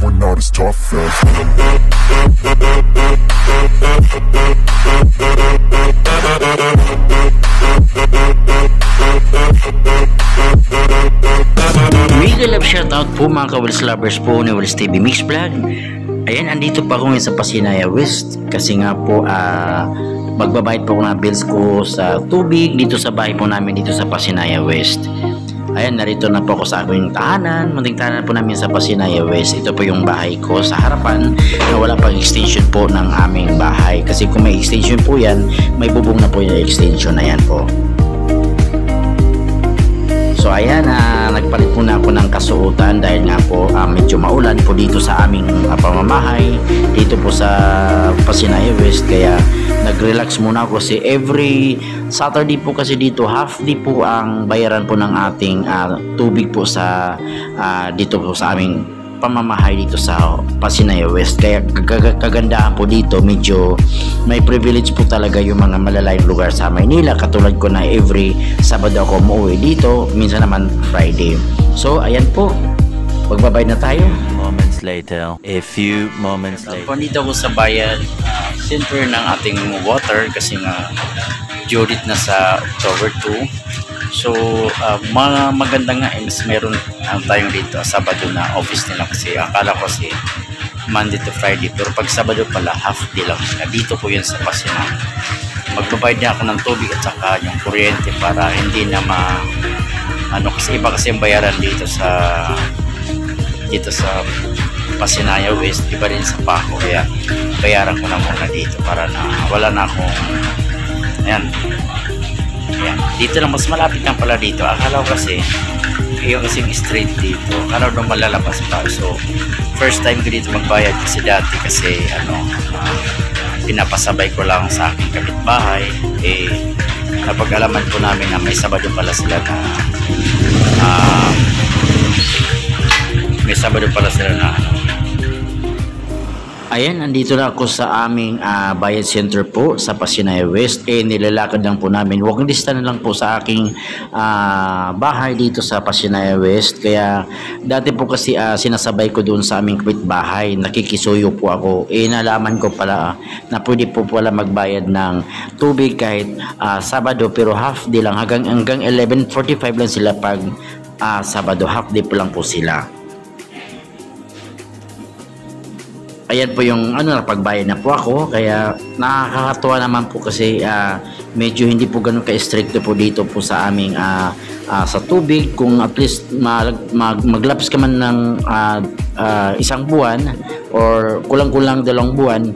we're not as tough as. Mega love shoutout po mga ka-Wills lovers po ni Wills TV Mix Vlog. Ayan, andito pa ako ngayon sa Pasinaya West kasi nga po magbabayad po ako ng bills ko sa tubig dito sa bahay po namin dito sa Pasinaya West. Ayan, narito na po ako sa aming tahanan. Munting tahanan po namin sa Pasinaya West. Ito po yung bahay ko sa harapan na wala pang extension po ng aming bahay. Kasi kung may extension po yan, may bubong na po yung extension. Ayan po. So ayan, nagpalit muna ako ng kasuotan dahil nga po medyo maulan po dito sa aming pamamahay dito po sa Pasinaya West, kaya nag-relax muna ako kasi every Saturday po kasi dito half day po ang bayaran po ng ating tubig po sa dito po sa aming pamamahay dito sa Pasinaya West. Kaya kagandahan po dito, medyo may privilege po talaga yung mga malalayong lugar sa Maynila, katulad ko na every Sabado ako umuwi dito, minsan naman Friday. So ayan po, magbabayad na tayo. Moments later, a few moments later. Nandito ako sa bayan center ng ating water kasi nga due date na sa October 2. So maganda nga is meron tayong dito Sabado na office nila, kasi akala ko kasi Monday to Friday, pero pag Sabado pala half day lang siya. Dito po yun sa Pasinaya. Magbabayad na ako ng tubig at saka yung kuryente para hindi na kasi iba kasi yung bayaran dito sa Pasinaya West, iba rin sa Paco, kaya bayaran ko na muna dito para na wala na akong ayan. Dito lang, mas malapit lang pala dito. Akala ko kasi yung kasing street dito, akala ko malalabas pa. So first time ko dito magbayad kasi dati kasi pinapasabay ko lang sa aking kapitbahay. Napag-alaman po namin na may Sabado pala sila na ayan, andito na ako sa aming bayad center po sa Pasinaya West. Nilalakad lang po namin. Walking distance na lang po sa aking bahay dito sa Pasinaya West. Kaya dati po kasi sinasabay ko doon sa aming kapitbahay. Nakikisuyo po ako. Nalaman ko pala na pwede po pala magbayad ng tubig kahit Sabado, pero half day lang. Hanggang 11:45 lang sila pag Sabado. Half day po lang po sila. Ayan po yung pagbayad na po ako, kaya nakakatuwa naman po kasi medyo hindi po ganun ka-stricto po dito po sa aming sa tubig. Kung at least maglapse ka man ng isang buwan or kulang-kulang 2 buwan,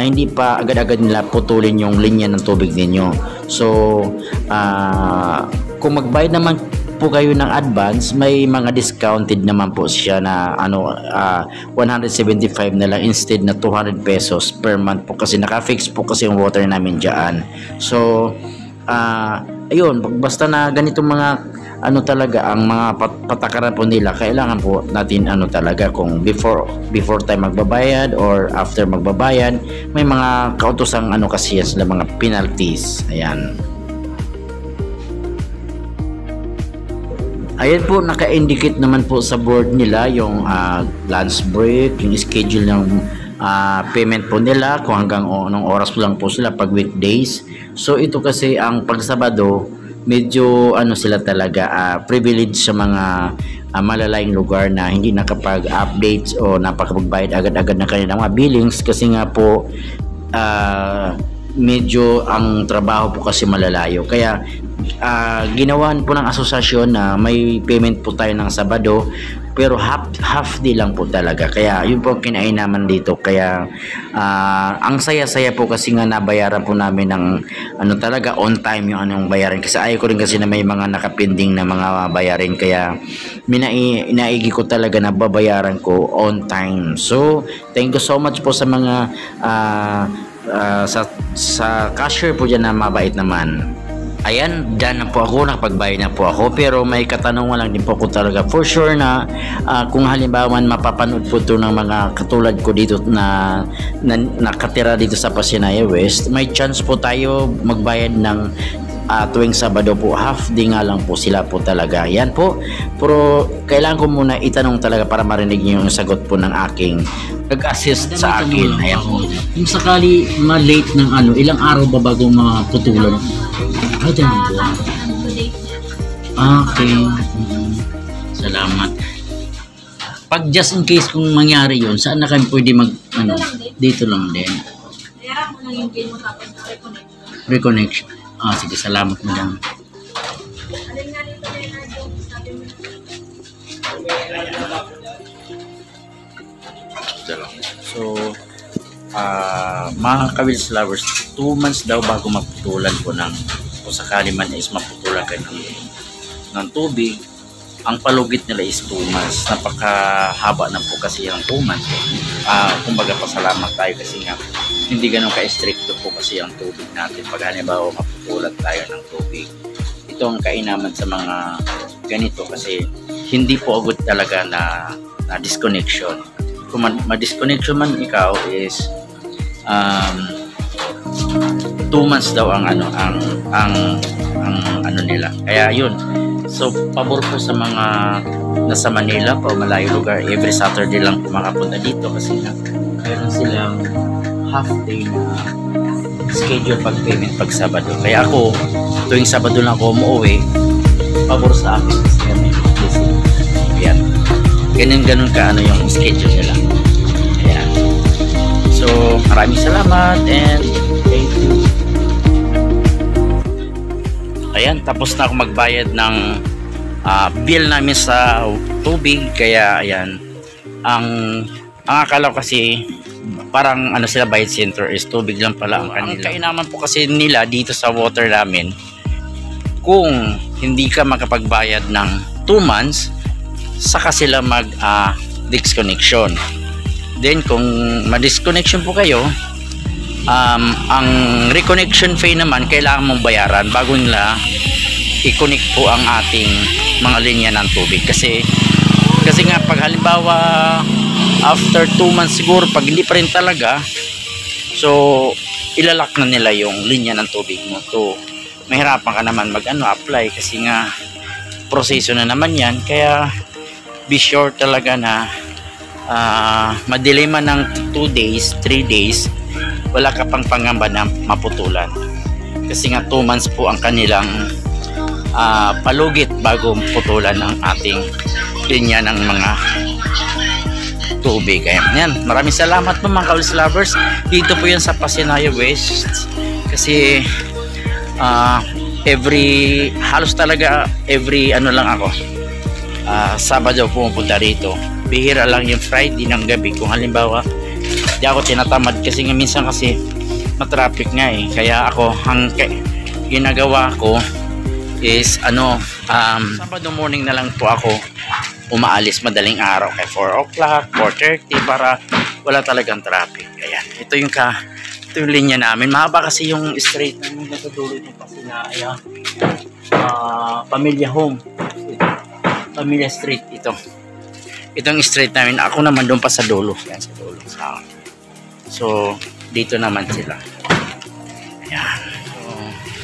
hindi pa agad-agad nila putulin yung linya ng tubig ninyo. So kung magbayad naman po kayo ng advance, may mga discounted naman po siya na 175 na lang instead na 200 pesos per month po, kasi naka-fix po kasi yung water namin dyan. So ayun, basta na ganitong mga talaga ang mga patakaran po nila, kailangan po natin talaga kung before tayo magbabayad or after magbabayad, may mga kautosang kasi yan sila, mga penalties. Ayan po, naka-indicate naman po sa board nila yung lunch break, yung schedule ng payment po nila, kung hanggang anong oras po lang po sila pag weekdays. So ito kasi ang pag Sabado, medyo sila talaga privilege sa mga malalayong lugar na hindi nakapag-updates o napakapagbayad agad-agad ng kanilang mga billings, kasi nga po medyo ang trabaho po kasi malalayo. Kaya ginawan po ng asosasyon na may payment po tayo ng Sabado, pero half day lang po talaga. Kaya yun po kinainaman dito. Kaya ang saya-saya po kasi nga nabayaran po namin ng talaga on time yung bayaran. Kasi ayaw ko rin kasi na may mga nakapending na mga bayarin. Kaya inaigi ko talaga na babayaran ko on time. So thank you so much po sa mga sa cashier po dyan na mabait naman. Ayan, dyan na po ako, nakapagbayad na po ako, pero may katanungan lang din po ako talaga for sure na kung halimbawa mapapanood po ito ng mga katulad ko dito na nakatira dito sa Pasinaya West, may chance po tayo magbayad ng tuwing Sabado po, half day nga lang po sila po talaga. Yan po, Pero kailangan ko muna itanong talaga para marinig niyo yung sagot po ng aking nag-assist sa akin. Ayan. Kung sakali ma-late ng ano, ilang araw ba bago maputulan? Ay, ganun po. Okay. Salamat. Pag just in case kung mangyari yun, saan na kayo pwede ano, dito lang din. Kaya mo lang yung game mo tapos reconnect. Reconnection. Sige, salamat madam. Alin nga dito na yung sabi mo. So, mga Kawils lovers, 2 months daw bago maputulan po ng, kung sakali man is maputulan kayo ng tubig, ang palugit nila is 2 months. Napakahaba na po kasi yung 2 months. Kumbaga pasalamat tayo kasi nga hindi ganun ka-stricto po kasi ang tubig natin. Pag halimbawa maputulan tayo ng tubig, ito ang kainaman sa mga ganito kasi hindi po agad talaga na disconnection. Kung ma-disconnection man ikaw is 2 months daw ang ano nila. Kaya yun. So pabor po sa mga nasa Manila pa o malayo lugar, every Saturday lang po makapunta dito kasi nga meron silang half day na schedule pag payment pag Sabado. Kaya ako tuwing Sabado lang ako umuwi, pabor sa akin kasi may blessing. Ayan. Ganun ka ano yung schedule nila. Ayan. So maraming salamat and thank you. Ayan, tapos na ako magbayad ng bill namin sa tubig. Kaya ayan, ang akala ko kasi parang ano sila bayad center is tubig lang pala ang kanila. Ang kainaman po kasi nila dito sa water namin, kung hindi ka makapagbayad ng 2 months, saka sila mag disconnection. Then kung ma-disconnection po kayo, ang reconnection fee naman kailangan mong bayaran bago nila i-connect po ang ating mga linya ng tubig. Kasi nga pag halimbawa after 2 months siguro, pag hindi pa rin talaga, so ilalak na nila yung linya ng tubig mo. So mahirapan ka naman apply kasi nga proseso na naman yan. Kaya be sure talaga na madelay man ng 2 days, 3 days, wala ka pang pangamba na maputulan kasi nga 2 months po ang kanilang palugit bago putulan ang ating linya ng mga tubig. Ayan, maraming salamat po mga Kawils lovers. Dito po yan sa Pasinayo West kasi halos talaga every ano lang ako Sabado pumupunta rito. Bihira lang yung Friday ng gabi kung halimbawa di ako tinatamad kasi nga minsan kasi matraffic nga kaya ako ang ginagawa ko is Sabado morning na lang po ako umaalis madaling araw kay 4 o'clock, 4:30 para wala talagang traffic. Ayan, ito yung linya namin. Mahaba kasi yung street namin nasa dulo ng Pasinayo. Pamilya Home, Pamilya Street ito. Itong street namin. Ako naman doon pa sa dulo. Yan sa dulo. So dito naman sila. Ayan. So,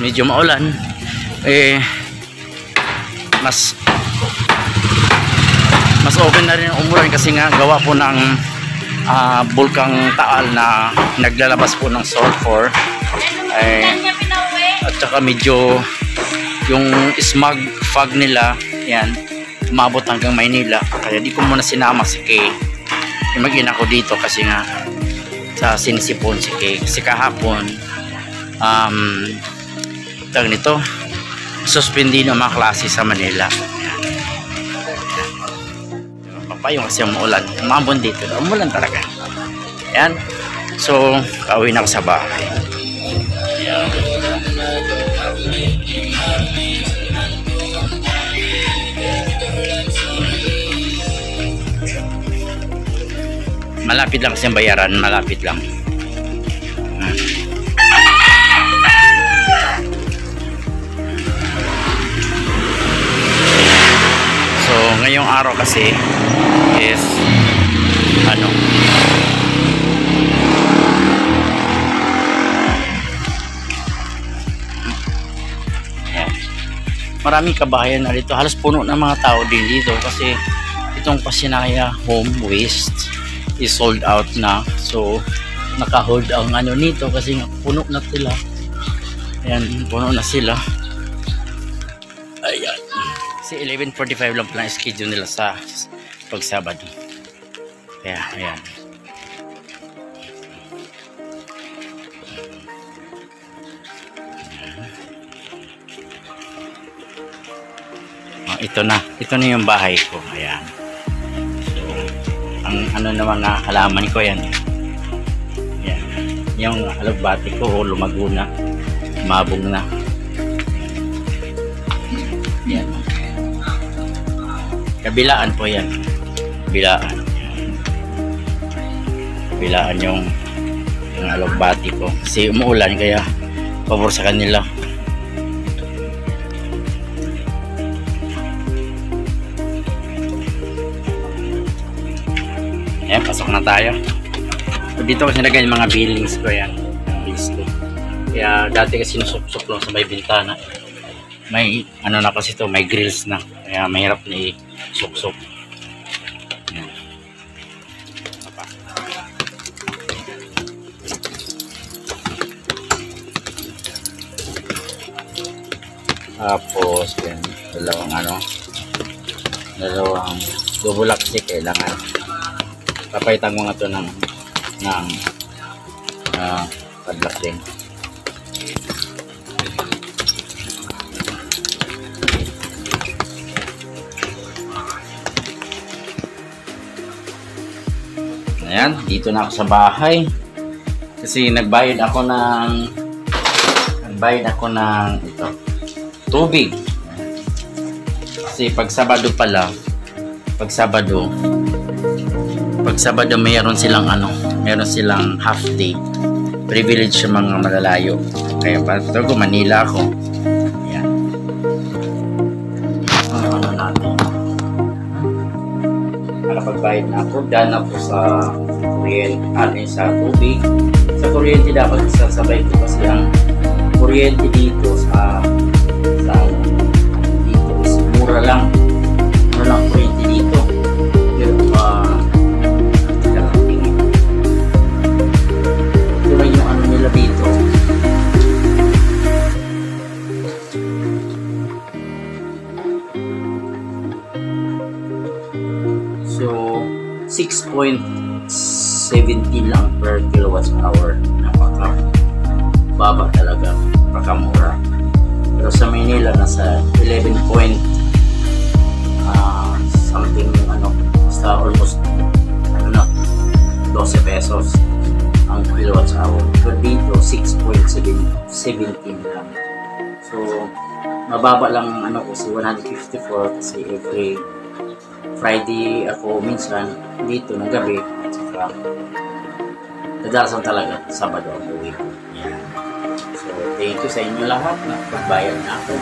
medyo maulan. Mas open na rin ang umulan kasi nga gawa po ng Bulkang Taal na naglalabas po ng sulfur. At saka medyo yung smog fog nila yan umabot hanggang Maynila. Kaya di ko muna sinama si Kay. Imagine ako dito kasi nga sa sinisipon si Kay. Kasi kahapon tawag nito suspindi ng mga klase sa Manila. Papayong kasi umulan. Umabon dito. Umulan talaga. Ayan. So, pauwi na ako sa bahay. Ayan. Malapit lang kasi ang bayaran. Malapit lang. So, ngayong araw kasi is maraming kabahayan na dito. Halos puno ng mga tao din dito kasi itong Pasinaya Home Waste is sold out na. So naka-hold ang ano nito kasi puno na sila. Ayan, puno na sila. Ayan. Kasi 11:45 lang pala schedule nila sa pagsabado. Kaya, ayan. Ito na yung bahay ko. Ayan. So, ang ano naman na halaman ko yan. Ayan. Yung alagbati ko lumago na. Mabong na. Ayan. Kabilaan po yan. Kabilaan. Kabilaan yung alagbati ko. Kasi umuulan kaya pabor sa kanila. Ayan, pasok na tayo. So, dito kasi nilagay yung mga billings ko yan. Billings ko. Kaya dati kasi sinusok-sok lang sa may bintana. May ano na kasi ito, may grills na. Kaya mahirap na i-sok-sok. Ayan. Tapos, yan, dalawang bubulaksi kailangan. Papaitan mo nga ito ng padlock din. Ayan, dito na ako sa bahay. Kasi nagbayad ako ng ito, tubig. Kasi pag Sabado mayroon silang half day privilege sa mga malalayo. Kaya pato ko Manila ako. Ayan. Ano natin? Nakapagbayad na ako. Dahil na po sa kuryente, sa tubig. Sa kuryente dapat sasabay ko kasi ang kuryente dito dito is mura lang kuryente dito. Pero yung ano nila dito, so 6.70 lang per kilowatts hour. Napaka baba talaga, napakamura. Pero sa Manila nasa 11 point something, basta almost 12 pesos ang kilowatts hour. Pero dito 6.17 lang. So mababa lang kasi 154 kasi every Friday ako minsan dito ng gabi at saka kadalasan talaga Sabado ang uwi. So thank you sa inyo lahat na pagbayad na ako.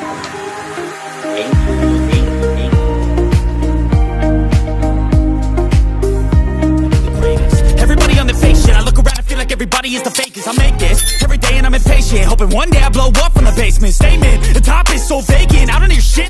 Thank you. Everybody on the fake shit. I look around and feel like everybody is the fakest. I make this every day and I'm impatient, hoping one day I blow up from the basement. Statement, the top is so vacant. I don't hear shit.